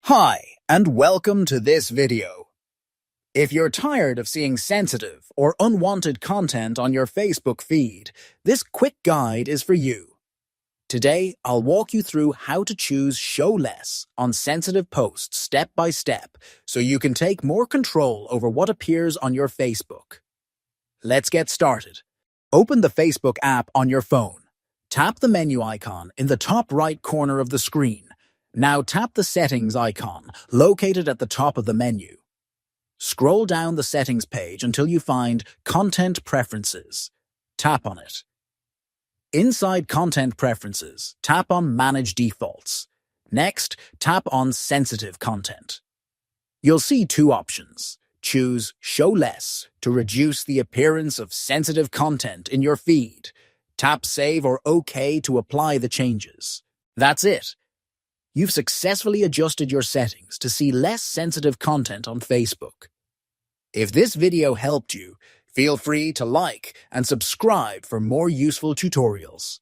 Hi, and welcome to this video. If you're tired of seeing sensitive or unwanted content on your Facebook feed, this quick guide is for you. Today, I'll walk you through how to choose Show Less on sensitive posts step by step so you can take more control over what appears on your Facebook. Let's get started. Open the Facebook app on your phone. Tap the menu icon in the top right corner of the screen. Now tap the Settings icon, located at the top of the menu. Scroll down the Settings page until you find Content Preferences. Tap on it. Inside Content Preferences, tap on Manage Defaults. Next, tap on Sensitive Content. You'll see two options. Choose Show Less to reduce the appearance of sensitive content in your feed. Tap Save or OK to apply the changes. That's it. You've successfully adjusted your settings to see less sensitive content on Facebook. If this video helped you, feel free to like and subscribe for more useful tutorials.